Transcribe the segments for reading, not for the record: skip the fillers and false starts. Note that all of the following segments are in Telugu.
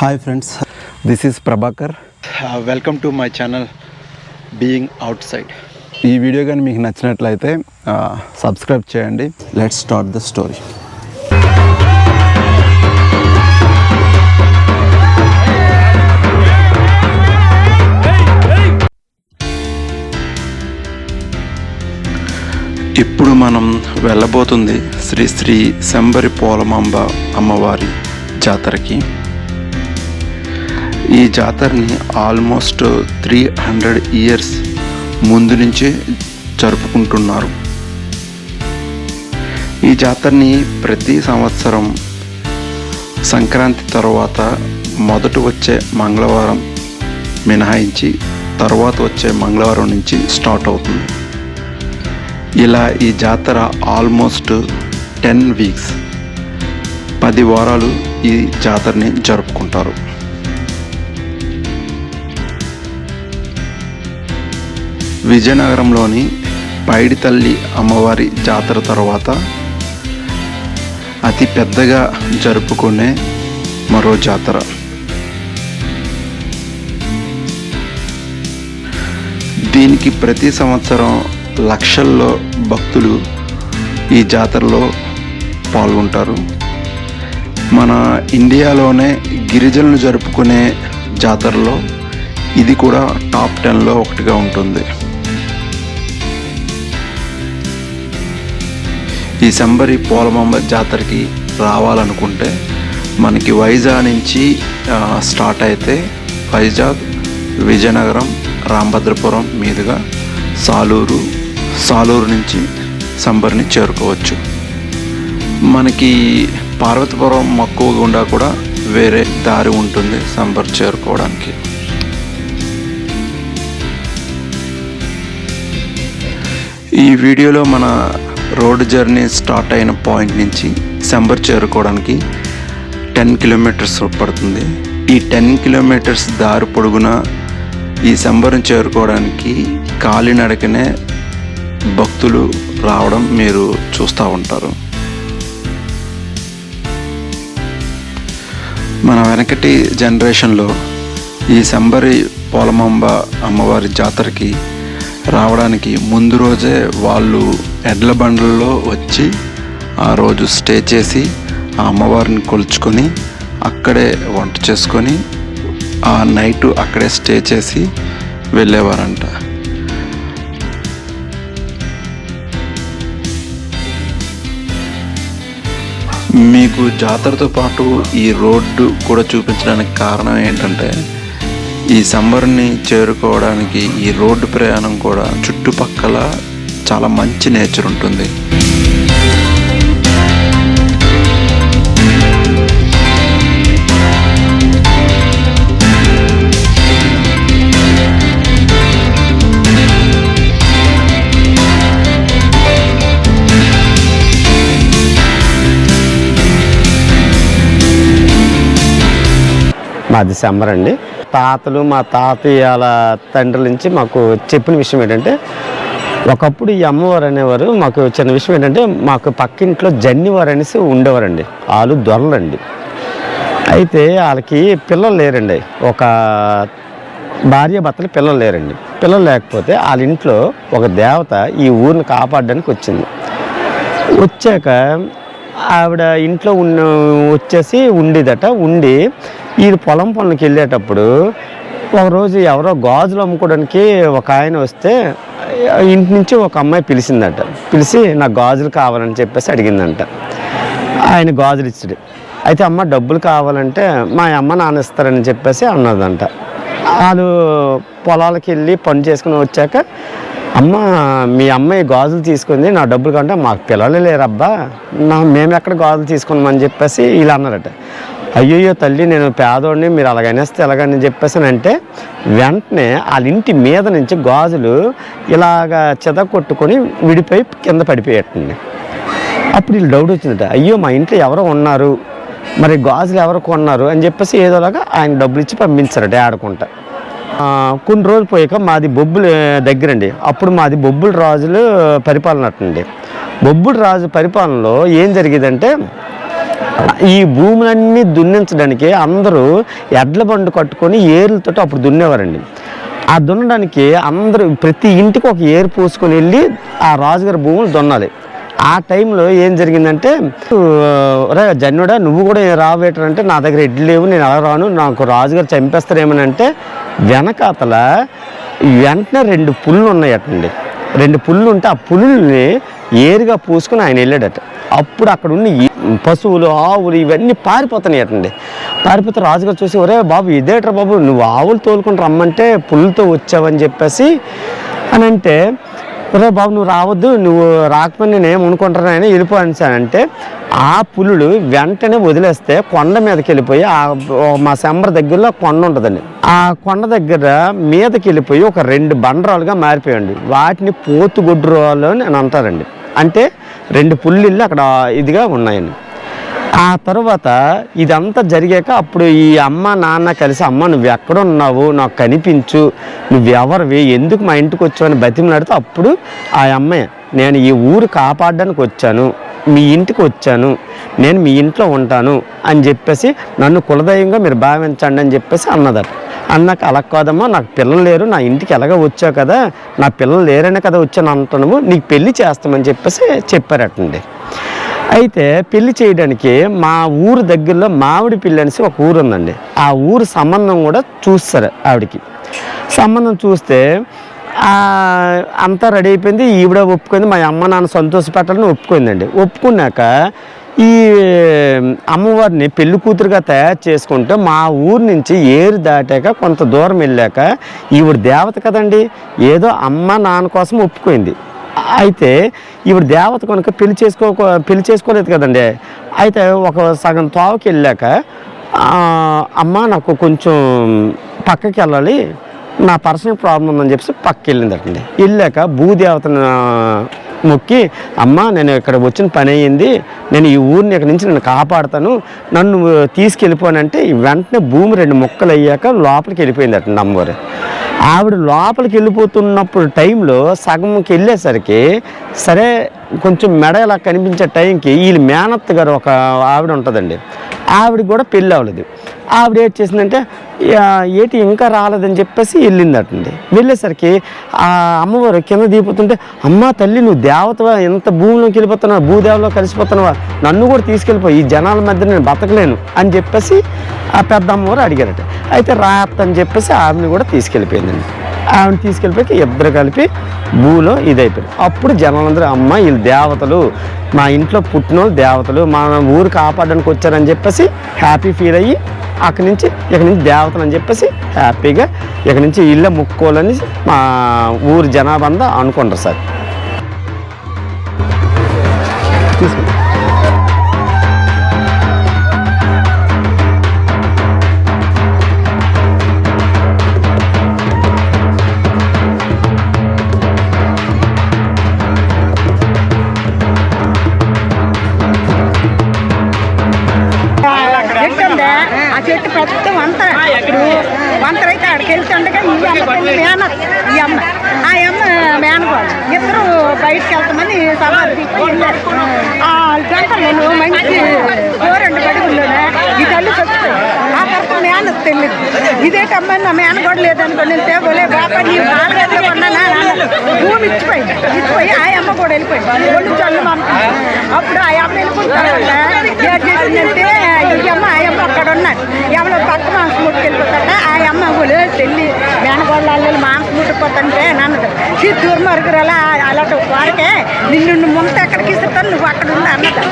Hi friends, this is Prabhakar. Welcome to my channel being out side. ఈ వీడియో కానీ మీకు నచ్చినట్లయితే సబ్స్క్రైబ్ చేయండి. Let's start the story. ఇప్పుడు మనం వెళ్ళబోతుంది శ్రీ శ్రీ శంబరి పోలమాంబ అమ్మవారి జాతరకి. ఈ జాతరని ఆల్మోస్ట్ 300 ఇయర్స్ ముందు నుంచే జరుపుకుంటున్నారు. ఈ జాతరని ప్రతి సంవత్సరం సంక్రాంతి తర్వాత మొదట వచ్చే మంగళవారం మినహాయించి తర్వాత వచ్చే మంగళవారం నుంచి స్టార్ట్ అవుతుంది. ఇలా ఈ జాతర ఆల్మోస్ట్ 10 వీక్స్ 10 వారాలు ఈ జాతరని జరుపుకుంటారు. విజయనగరంలోని పైడితల్లి అమ్మవారి జాతర తర్వాత అతి పెద్దగా జరుపుకునే మరో జాతర. దీనికి ప్రతి సంవత్సరం లక్షల్లో భక్తులు ఈ జాతరలో పాల్గొంటారు. మన ఇండియాలోనే గిరిజనులు జరుపుకునే జాతరలో ఇది కూడా టాప్ 10లో ఒకటిగా ఉంటుంది. ఈ శంబరి పోలమాంబ జాతరకి రావాలనుకుంటే మనకి వైజాగ్ నుంచి స్టార్ట్ అయితే వైజాగ్, విజయనగరం, రామభద్రపురం మీదుగా సాలూరు నుంచి శంబరిని చేరుకోవచ్చు. మనకి పార్వతీపురం మక్కువ గుండా కూడా వేరే దారి ఉంటుంది శంబర్ చేరుకోవడానికి. ఈ వీడియోలో మన రోడ్ జర్నీ స్టార్ట్ అయిన పాయింట్ నుంచి శంబర్ చేరుకోవడానికి 10 కిలోమీటర్స్ పడుతుంది. ఈ 10 కిలోమీటర్స్ దారి పొడుగున ఈ శంబర్ని చేరుకోవడానికి కాలినడకనే భక్తులు రావడం మీరు చూస్తూ ఉంటారు. మన వెనకటి జనరేషన్లో ఈ శంబరి పోలమాంబ అమ్మవారి జాతరకి రావడానికి ముందు రోజే వాళ్ళు ఎడ్ల బండ్లలో వచ్చి ఆ రోజు స్టే చేసి ఆ అమ్మవారిని కొలుచుకొని అక్కడే వంట చేసుకొని ఆ నైట్ అక్కడే స్టే చేసి వెళ్ళేవారంట. మీకు జాతరతో పాటు ఈ రోడ్డు కూడా చూపించడానికి కారణం ఏంటంటే ఈ శంబర్ని చేరుకోవడానికి ఈ రోడ్డు ప్రయాణం కూడా చుట్టుపక్కల చాలా మంచి నేచర్ ఉంటుంది. మాది శంబర్ అండి. తాతలు మా తాతయ్యాల తండ్రుల నుంచి మాకు చెప్పిన విషయం ఏంటంటే, ఒకప్పుడు ఈ అమ్మవారు అనేవారు. మాకు చిన్న విషయం ఏంటంటే, మాకు పక్కింట్లో జన్నివారు అనేసి ఉండేవారండి. వాళ్ళు దొరలండి. అయితే వాళ్ళకి పిల్లలు లేరండి. ఒక భార్య భర్తలు పిల్లలు లేరండి. పిల్లలు లేకపోతే వాళ్ళ ఇంట్లో ఒక దేవత ఈ ఊరిని కాపాడడానికి వచ్చింది. వచ్చాక ఆవిడ ఇంట్లో వచ్చేసి ఉండేదట. ఉండి ఇది పొలం పనులకి వెళ్ళేటప్పుడు ఒకరోజు ఎవరో గాజులు అమ్ముకోవడానికి ఒక ఆయన వస్తే ఇంటి నుంచి ఒక అమ్మాయి పిలిచిందట. పిలిచి నాకు గాజులు కావాలని చెప్పేసి అడిగిందంట. ఆయన గాజులు ఇచ్చాడు. అయితే అమ్మ డబ్బులు కావాలంటే మా అమ్మ నాన్న ఇస్తారని చెప్పేసి అన్నదంట. వాళ్ళు పొలాలకి వెళ్ళి పని చేసుకుని వచ్చాక, అమ్మ మీ అమ్మాయి గాజులు తీసుకుంది, నా డబ్బులు కంటే మాకు పిల్లలు లేరబ్బా, మేము ఎక్కడ గాజులు తీసుకున్నామని చెప్పేసి ఇలా అన్నారట. అయ్యయ్యో తల్లి, నేను పేదోడిని, మీరు అలాగనేస్తే ఎలాగని చెప్పేసి అంటే వెంటనే వాళ్ళ ఇంటి మీద నుంచి గాజులు ఇలాగ చెదకొట్టుకొని విడిపోయి కింద పడిపోయేటండి. అప్పుడు వీళ్ళు డౌట్ వచ్చిందట, అయ్యో మా ఇంట్లో ఎవరో ఉన్నారు, మరి గాజులు ఎవరు కొన్నారు అని చెప్పేసి ఏదోలాగా ఆయన డబ్బులు ఇచ్చి పంపించారట ఆడుకుంటా. కొన్ని రోజులు పోయాక మాది బొబ్బులు దగ్గరండి. అప్పుడు మాది బొబ్బుల రాజులు పరిపాలన అట్టండి. బొబ్బుల రాజు పరిపాలనలో ఏం జరిగేదంటే, ఈ భూములన్నీ దున్నించడానికి అందరూ ఎడ్ల బండు కట్టుకొని ఏర్లతో అప్పుడు దున్నేవారండి. ఆ దున్నడానికి అందరూ ప్రతి ఇంటికి ఒక ఏరు పూసుకొని వెళ్ళి ఆ రాజుగారి భూములు దున్నాలి. ఆ టైంలో ఏం జరిగిందంటే, రే జన్యుడా నువ్వు కూడా రావేటంటే నా దగ్గర ఎడ్లు లేవు, నేను అలా రాను, నాకు రాజుగారు చంపేస్తారేమని అంటే వెనకాతల వెంటనే 2 పుళ్ళు ఉన్నాయటండి. 2 పుళ్ళు ఉంటే ఆ పులుల్ని ఏరుగా పూసుకొని ఆయన వెళ్ళాడట. అప్పుడు అక్కడ ఉన్న పశువులు ఆవులు ఇవన్నీ పారిపోతున్నాయటండి. పారిపోతే రాజుగారు చూసి, ఒరే బాబు ఇదేట్రా బాబు, నువ్వు ఆవులు తోలుకొని రమ్మంటే పులుతో వచ్చావని చెప్పేసి అని అంటే, ఒరే బాబు నువ్వు రావద్దు, నువ్వు రాకపోతే నేను ఏం అనుకుంటాను ఆయన వెళ్ళిపోయానంటే ఆ పులులు వెంటనే వదిలేస్తే కొండ మీదకి వెళ్ళిపోయి మా శంబర్ దగ్గరలో కొండ ఉంటుందండి. ఆ కొండ దగ్గర మీదకి వెళ్ళిపోయి ఒక 2 బండరాలుగా మారిపోయండి. వాటిని పోతుగొడ్రాలు అని అంటారండి. అంటే 2 పుల్లిళ్ళు అక్కడ ఇదిగా ఉన్నాయండి. ఆ తర్వాత ఇదంతా జరిగాక అప్పుడు ఈ అమ్మ నాన్న కలిసి, అమ్మ నువ్వు ఎక్కడున్నావు, నాకు కనిపించు, నువ్వెవరివి, ఎందుకు మా ఇంటికి వచ్చావు అని బతిమలాడితే అప్పుడు ఆ అమ్మాయి, నేను ఈ ఊరు కాపాడడానికి వచ్చాను, మీ ఇంటికి వచ్చాను, నేను మీ ఇంట్లో ఉంటాను అని చెప్పేసి నన్ను కులదైవంగా మీరు భావించండి అని చెప్పేసి అన్నదట. అన్నాక అలా కాదమ్మా, నాకు పిల్లలు లేరు, నా ఇంటికి ఎలాగ వచ్చావు కదా, నా పిల్లలు లేరనే కదా వచ్చాను అంటున్నాము, నీకు పెళ్లి చేస్తామని చెప్పేసి చెప్పారటండి. అయితే పెళ్లి చేయడానికి మా ఊరు దగ్గరలో మామిడిపల్లి అనేసి ఒక ఊరు ఉందండి. ఆ ఊరు సంబంధం కూడా చూస్తారు. ఆవిడకి సంబంధం చూస్తే అంతా రెడీ అయిపోయింది. ఈవిడ ఒప్పుకుంది, మా అమ్మ నాన్న సంతోషపెట్టాలని ఒప్పుకుందండి. ఒప్పుకున్నాక ఈ అమ్మవారిని పెళ్లి కూతురుగా తయారు చేసుకుంటే మా ఊరు నుంచి ఏరు దాటాక కొంత దూరం వెళ్ళాక ఈవిడ దేవత కదండి, ఏదో అమ్మ నాన్న కోసం ఒప్పుకుంది. అయితే ఈవిడ దేవత కనుక పెళ్లి చేసుకోలేదు కదండి. అయితే ఒక సగం తావుకి వెళ్ళాక అమ్మ నాకు కొంచెం పక్కకి వెళ్ళాలి, నా పర్సనల్ ప్రాబ్లం ఉందని చెప్పేసి పక్కకి వెళ్ళిందటండి. వెళ్ళాక భూదేవతను మొక్కి, అమ్మ నేను ఇక్కడ వచ్చిన పని అయ్యింది, నేను ఈ ఊరిని ఇక్కడ నుంచి నేను కాపాడుతాను, నన్ను తీసుకెళ్ళిపోనంటే వెంటనే భూమి 2 ముక్కలు అయ్యాక లోపలికి వెళ్ళిపోయిందటండి అమ్మవారు. ఆవిడ లోపలికి వెళ్ళిపోతున్నప్పుడు టైంలో సగంకి వెళ్ళేసరికి సరే కొంచెం మెడ ఇలా కనిపించే టైంకి వీళ్ళు మేనత్త గారు ఒక ఆవిడ ఉంటుందండి, ఆవిడ కూడా పెళ్ళి అవ్వలేదు. ఆవిడ ఏం చేసిందంటే ఏటి ఇంకా రాలేదని చెప్పేసి వెళ్ళిందటండి. వెళ్ళేసరికి ఆ అమ్మవారు కింద దిగిపోతుంటే, అమ్మ తల్లి నువ్వు దేవతవా, ఎంత భూమిలోకి వెళ్ళిపోతున్నావా, భూదేవలో కలిసిపోతున్నావా, నన్ను కూడా తీసుకెళ్ళిపో, ఈ జనాల మధ్య నేను బతకలేను అని చెప్పేసి ఆ పెద్ద అమ్మవారు అడిగారట. అయితే రాత్తని చెప్పేసి ఆవిడని కూడా తీసుకెళ్ళిపోయిందండి. ఆవిడని తీసుకెళ్ళిపోయి ఇద్దరు కలిపి భూలో ఇదైపోయింది. అప్పుడు జనాలందరూ, అమ్మ వీళ్ళు దేవతలు, మా ఇంట్లో పుట్టిన దేవతలు, మా ఊరు కాపాడడానికి వచ్చారని చెప్పేసి హ్యాపీ ఫీల్ అయ్యి ఇక్కడి నుంచి దేవతలు అని చెప్పేసి హ్యాపీగా ఇక్కడి నుంచి ఇళ్ళ ముక్కోలని మా ఊరు జనాభా అంతా అనుకుంటారు సార్. చెట్టు పెద్ద వంతర అయితే ఆడికి వెళ్తుండగా ఈ అమ్మ ఆ అమ్మ మేనగోడు ఇద్దరు బయటకు వెళ్తామని సవాలు తీసుకెళ్ళారు. ఆ జంటలు మంచి 2 బడుగుల్లోనే ఈ తల్లి చచ్చిపోయి ఆ తర్వాత మేన తెలియదు. ఇదేటమ్మా నా మేనగోడు లేదనుకోండి, తేగోలే బాబా నీ బాగా కొన్నానా, భూమి ఇచ్చిపోయి ఆ అమ్మ కూడా వెళ్ళిపోయింది. ఒళ్ళు చల్లు అప్పుడు ఆ అమ్మ వెళ్ళిపోతారు. ఏం చేసిందంటే ఈ అమ్మ ఆ అమ్మ అక్కడ ఉన్నాడు, ఎవరో పక్క మాంసం ముట్టుకెళ్ళిపోతాడ. ఆ అమ్మ కూడా తెల్లి మేనగోళ్ళ అల్లలు మాంసం ముట్టుకుపోతుంటే నన్నది, సిద్ధూరు మరుగురలా అలాంటి వారికే నిన్ను ముంత ఎక్కడికి ఇస్తాను, నువ్వు అక్కడ ఉండి అన్నది.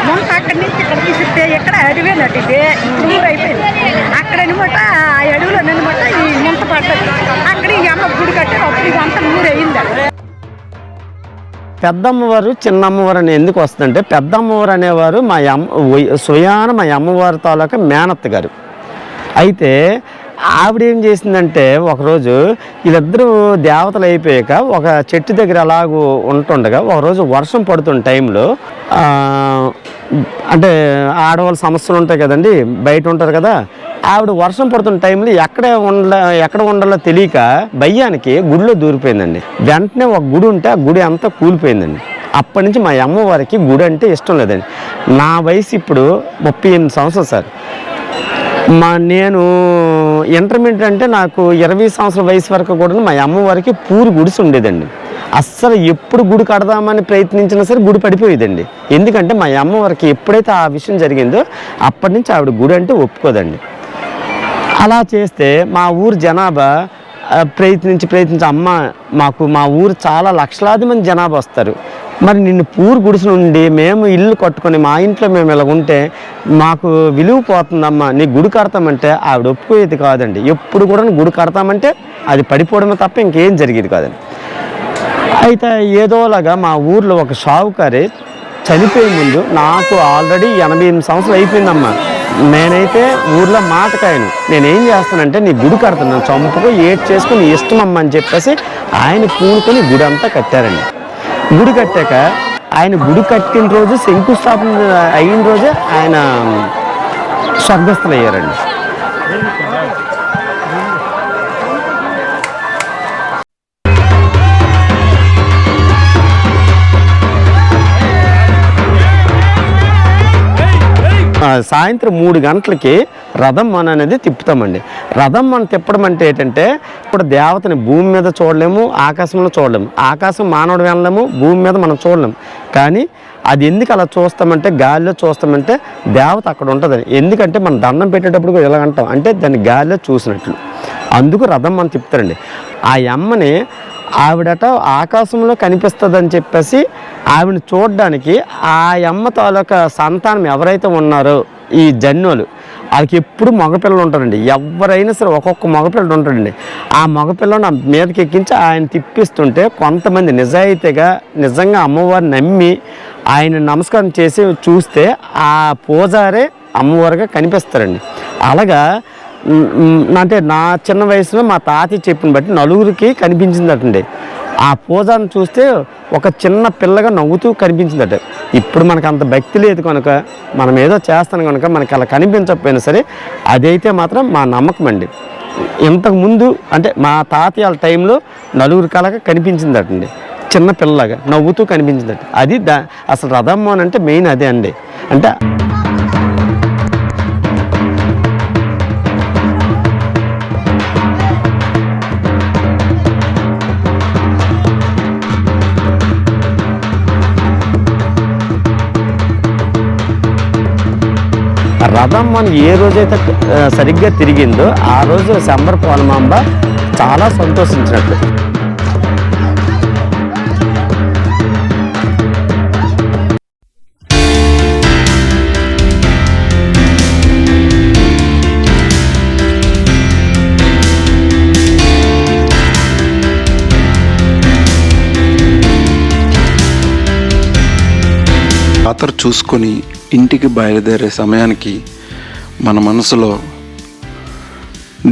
ముంత అక్కడి నుంచి ఇక్కడికి ఇస్తే ఎక్కడ అడివేనట్టు ఇదే ఊరు అయిపోయింది. అక్కడ అనమాట ఆ అడవిలో అనమాట ఈ ముంత పడ్డది. అక్కడ ఈ అమ్మ గుడి కట్టారు. అప్పుడు ఇదంతా ఊరు అయింది. పెద్దమ్మవారు చిన్నమ్మవారు అని ఎందుకు వస్తుందంటే, పెద్దమ్మవారు అనేవారు మా స్వయాన మా అమ్మవారి తాలూకా మేనత్త గారు. అయితే ఆవిడ ఏం చేసిందంటే, ఒకరోజు వీళ్ళిద్దరూ దేవతలు అయిపోయాక ఒక చెట్టు దగ్గర అలాగూ ఉంటుండగా ఒకరోజు వర్షం పడుతున్న టైంలో అంటే ఆడవాళ్ళ సమస్యలు ఉంటాయి కదండి, బయట ఉంటారు కదా. ఆవిడ వర్షం పడుతున్న టైంలో ఎక్కడ ఉండాలో తెలియక భయ్యానికి గుడిలో దూరిపోయిందండి. వెంటనే ఒక గుడి ఉంటే ఆ గుడి అంతా కూలిపోయిందండి. అప్పటి నుంచి మా అమ్మవారికి గుడి అంటే ఇష్టం లేదండి. నా వయసు ఇప్పుడు 38 సంవత్సరాలు సార్. నేను ఇంటర్మీడియట్ అంటే నాకు 20 సంవత్సరాల వయసు వరకు కూడా మా అమ్మవారికి పూరి గుడిసి ఉండేదండి. అస్సలు ఎప్పుడు గుడి కడదామని ప్రయత్నించినా సరే గుడి పడిపోయేదండి. ఎందుకంటే మా అమ్మవారికి ఎప్పుడైతే ఆ విషయం జరిగిందో అప్పటి నుంచి ఆవిడ గుడి అంటే ఒప్పుకోదండి. అలా చేస్తే మా ఊరు జనాభా ప్రయత్నించి అమ్మ మాకు మా ఊరు చాలా లక్షలాది మంది జనాభా వస్తారు, మరి నిన్ను పూరు గుడిసి నుండి మేము ఇల్లు కట్టుకొని మా ఇంట్లో మేము ఇలా ఉంటే మాకు విలువ పోతుందమ్మా, నీ గుడి కడతామంటే ఆవిడ ఒప్పుకోయేది కాదండి. ఎప్పుడు కూడా గుడి కడతామంటే అది పడిపోవడమే తప్ప ఇంకేం జరిగేది కాదండి. అయితే ఏదోలాగా మా ఊర్లో ఒక షావుకారి చనిపోయే ముందు నాకు ఆల్రెడీ 88 సంవత్సరాలు అయిపోయిందమ్మా. నేనైతే ఊర్లో మాటకాయను, నేనేం చేస్తానంటే నీ గుడి కడతాను, చంపుకో ఏడ్ చేసుకుని నీ ఇష్టం అమ్మ అని చెప్పేసి ఆయన పూనుకొని గుడి అంతా కట్టారండి. గుడి కట్టాక ఆయన గుడి కట్టిన రోజు శంకుస్థాపన అయిన రోజే ఆయన స్వర్గస్థులు అయ్యారండి. సాయంత్రం 3 గంటలకి రథం మన అనేది తిప్పుతామండి. రథం మనం తిప్పడం అంటే ఏంటంటే, ఇప్పుడు దేవతని భూమి మీద చూడలేము, ఆకాశంలో చూడలేము. ఆకాశం మానవుడు వెళ్ళలేము, భూమి మీద మనం చూడలేము. కానీ అది ఎందుకు అలా చూస్తామంటే, గాలిలో చూస్తామంటే దేవత అక్కడ ఉంటుందని. ఎందుకంటే మనం దండం పెట్టేటప్పుడు కూడా ఇలా అంటాం, అంటే దాన్ని గాలిలో చూసినట్లు. అందుకు రథం మనం తిప్పుతారండి. ఆ అమ్మని ఆవిడట ఆకాశంలో కనిపిస్తుందని చెప్పేసి ఆవిడని చూడడానికి ఆ అమ్మ తాలూకా సంతానం ఎవరైతే ఉన్నారో ఈ జన్యులు వాళ్ళకి ఎప్పుడు మగపిల్లలు ఉంటారండి. ఎవరైనా సరే ఒక్కొక్క మగపిల్లడు ఉంటాడండి. ఆ మగపిల్లని మీదకి ఎక్కించి ఆయన తిప్పిస్తుంటే కొంతమంది నిజాయితీగా నిజంగా అమ్మవారిని నమ్మి ఆయన నమస్కారం చేసి చూస్తే ఆ పూజారే అమ్మవారిగా కనిపిస్తారండి. అలాగా అంటే నా చిన్న వయసులో మా తాతయ్య చెప్పిన బట్టి 4గురికి కనిపించిందటండి. ఆ పూజను చూస్తే ఒక చిన్న పిల్లగా నవ్వుతూ కనిపించిందట. ఇప్పుడు మనకు అంత భక్తి లేదు కనుక మనం ఏదో చేస్తాను కనుక మనకి అలా కనిపించకపోయినా సరే అదైతే మాత్రం మా నమ్మకం అండి. ఇంతకుముందు అంటే మా తాతయ్య వాళ్ళ టైంలో 4గురి కలగా కనిపించిందటండి, చిన్న పిల్లలాగా నవ్వుతూ కనిపించిందట. అది అసలు రథమ్మన్ అంటే మెయిన్ అదే అండి. అంటే రథం మనం ఏ రోజైతే సరిగ్గా తిరిగిందో ఆ రోజు శంబర పోలమాంబ చాలా సంతోషించినట్టు. జాతర చూసుకొని ఇంటికి బయలుదేరే సమయానికి మన మనసులో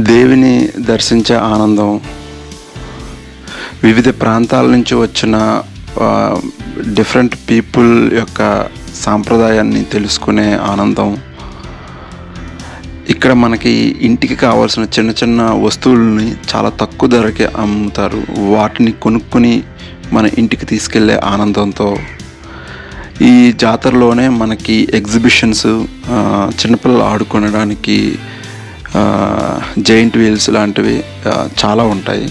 దేవిని దర్శించే ఆనందం, వివిధ ప్రాంతాల నుంచి వచ్చిన డిఫరెంట్ పీపుల్ యొక్క సాంప్రదాయాన్ని తెలుసుకునే ఆనందం, ఇక్కడ మనకి ఇంటికి కావాల్సిన చిన్న చిన్న వస్తువులని చాలా తక్కువ ధరకే అమ్ముతారు, వాటిని కొనుక్కొని మన ఇంటికి తీసుకెళ్లే ఆనందంతో ఈ జాతరలోనే మనకి ఎగ్జిబిషన్స్, చిన్నపిల్లలు ఆడుకోవడానికి జైంట్ వీల్స్ లాంటివి చాలా ఉంటాయి.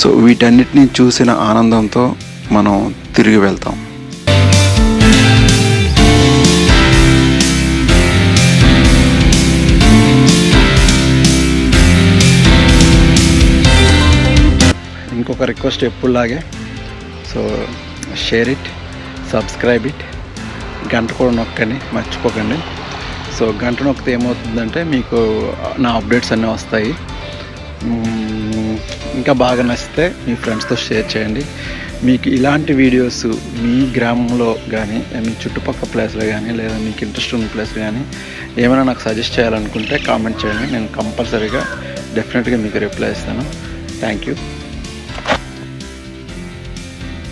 సో వీటన్నిటిని చూసిన ఆనందంతో మనం తిరిగి వెళ్తాం. ఇంకొక రిక్వెస్ట్ ఎప్పుడులాగే, so share it, subscribe it, గంట కూడా నొక్కని మర్చిపోకండి. సో గంట నొక్కితే ఏమవుతుందంటే మీకు నా అప్డేట్స్ అన్నీ వస్తాయి. ఇంకా బాగా నచ్చితే మీ ఫ్రెండ్స్తో షేర్ చేయండి. మీకు ఇలాంటి వీడియోస్ మీ గ్రామంలో కానీ మీ చుట్టుపక్కల ప్లేస్లో కానీ లేదా మీకు ఇంట్రెస్ట్ ఉన్న ప్లేస్లో కానీ ఏమైనా నాకు సజెస్ట్ చేయాలనుకుంటే కామెంట్ చేయండి. నేను కంపల్సరీగా డెఫినెట్గా మీకు రిప్లై ఇస్తాను. Thank you.